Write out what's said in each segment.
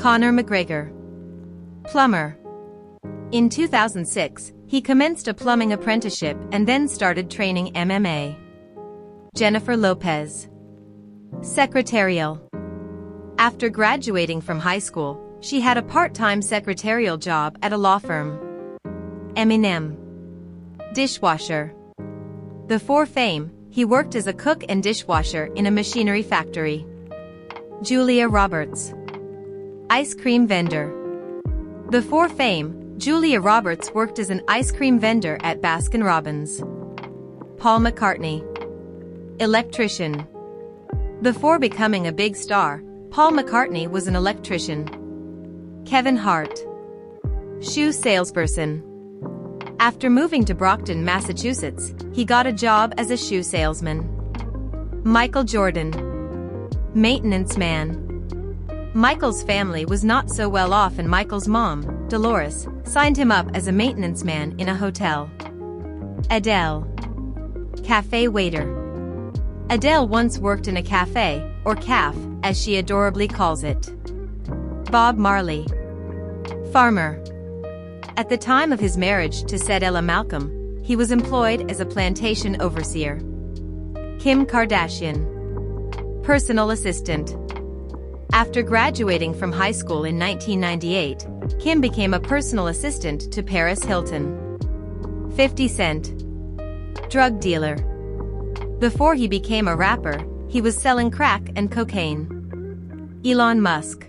Conor McGregor. Plumber. In 2006, he commenced a plumbing apprenticeship and then started training MMA. Jennifer Lopez. Secretarial. After graduating from high school, she had a part-time secretarial job at a law firm. Eminem. Dishwasher. Before fame, he worked as a cook and dishwasher in a machinery factory. Julia Roberts. Ice cream vendor. Before fame, Julia Roberts worked as an ice cream vendor at Baskin-Robbins. Paul McCartney. Electrician. Before becoming a big star, Paul McCartney was an electrician. Kevin Hart. Shoe salesperson. After moving to Brockton, Massachusetts, he got a job as a shoe salesman. Michael Jordan. Maintenance man. Michael's family was not so well off and Michael's mom, Dolores, signed him up as a maintenance man in a hotel. Adele. Cafe waiter. Adele once worked in a cafe, or caf, as she adorably calls it. Bob Marley. Farmer. At the time of his marriage to Cedella Malcolm, he was employed as a plantation overseer. Kim Kardashian. Personal assistant. After graduating from high school in 1998, Kim became a personal assistant to Paris Hilton. 50 Cent. Drug dealer. Before he became a rapper, he was selling crack and cocaine. Elon Musk.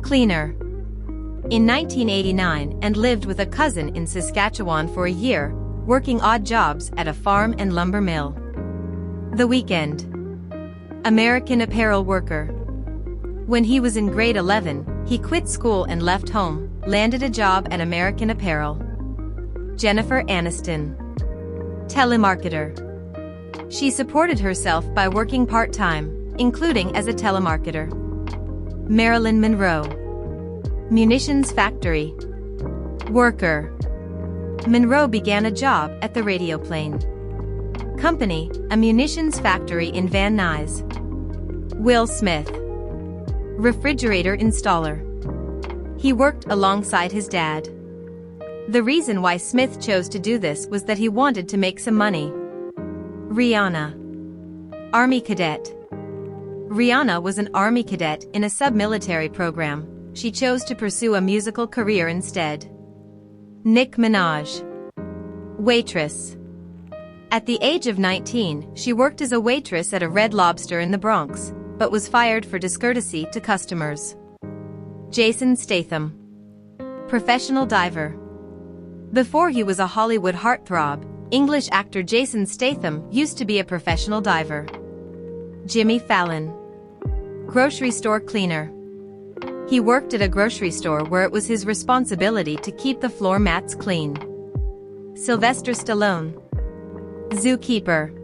Cleaner. In 1989 and lived with a cousin in Saskatchewan for a year, working odd jobs at a farm and lumber mill. The Weeknd. American Apparel worker. When he was in grade 11, he quit school and left home, landed a job at American Apparel. Jennifer Aniston. Telemarketer. She supported herself by working part-time, including as a telemarketer. Marilyn Monroe. Munitions factory. Worker. Monroe began a job at the Radioplane Company, a munitions factory in Van Nuys. Will Smith. Refrigerator installer. He worked alongside his dad. The reason why Smith chose to do this was that he wanted to make some money. Rihanna. Army cadet. Rihanna was an Army cadet in a sub-military program. She chose to pursue a musical career instead. Nick Minaj. Waitress. At the age of 19, she worked as a waitress at a Red Lobster in the Bronx, but was fired for discourtesy to customers. Jason Statham. Professional diver. Before he was a Hollywood heartthrob, English actor Jason Statham used to be a professional diver. Jimmy Fallon. Grocery store cleaner. He worked at a grocery store where it was his responsibility to keep the floor mats clean. Sylvester Stallone. Zookeeper.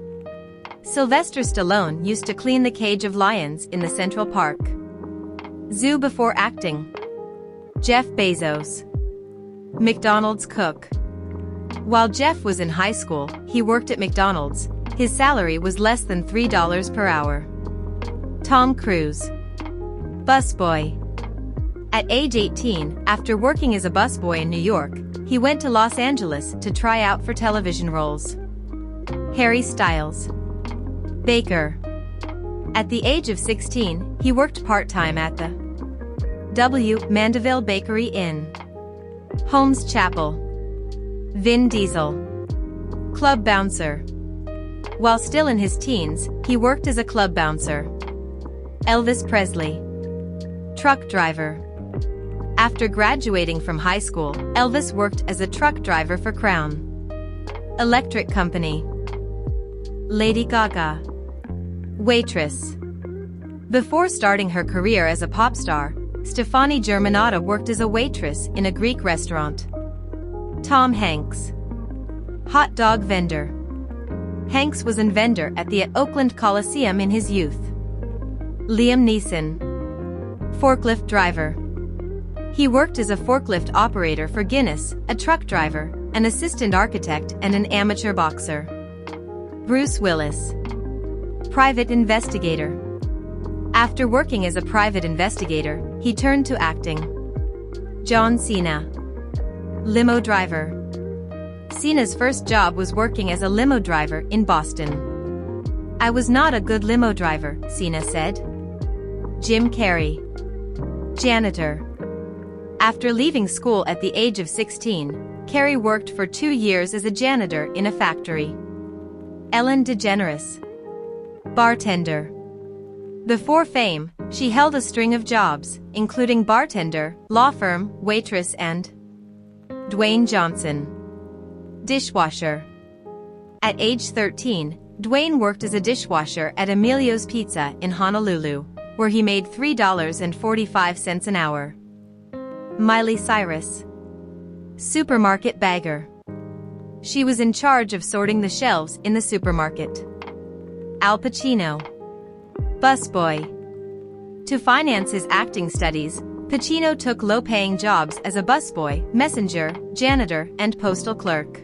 Sylvester Stallone used to clean the cage of lions in the Central Park Zoo before acting. Jeff Bezos. McDonald's cook. While Jeff was in high school, he worked at McDonald's. His salary was less than $3 per hour. Tom Cruise. Busboy. At age 18, after working as a busboy in New York, he went to Los Angeles to try out for television roles. Harry Styles. Baker. At the age of 16, he worked part-time at the W. Mandeville Bakery in Holmes Chapel. Vin Diesel. Club bouncer. While still in his teens, he worked as a club bouncer. Elvis Presley. Truck driver. After graduating from high school, Elvis worked as a truck driver for Crown Electric Company. Lady Gaga. Waitress. Before starting her career as a pop star, Stefani Germanotta worked as a waitress in a Greek restaurant. Tom Hanks. Hot dog vendor. Hanks was a vendor at the Oakland Coliseum in his youth. Liam Neeson. Forklift driver. He worked as a forklift operator for Guinness, a truck driver, an assistant architect and an amateur boxer. Bruce Willis. Private investigator. After working as a private investigator, he turned to acting. John Cena. Limo driver. Cena's first job was working as a limo driver in Boston. "I was not a good limo driver," Cena said. Jim Carrey. Janitor. After leaving school at the age of 16, Carrey worked for 2 years as a janitor in a factory. Ellen DeGeneres. Bartender. Before fame, she held a string of jobs, including bartender, law firm, waitress and Dwayne Johnson. Dishwasher. At age 13, Dwayne worked as a dishwasher at Emilio's Pizza in Honolulu, where he made $3.45 an hour. Miley Cyrus. Supermarket bagger. She was in charge of sorting the shelves in the supermarket. Al Pacino. Busboy. To finance his acting studies, Pacino took low-paying jobs as a busboy, messenger, janitor, and postal clerk.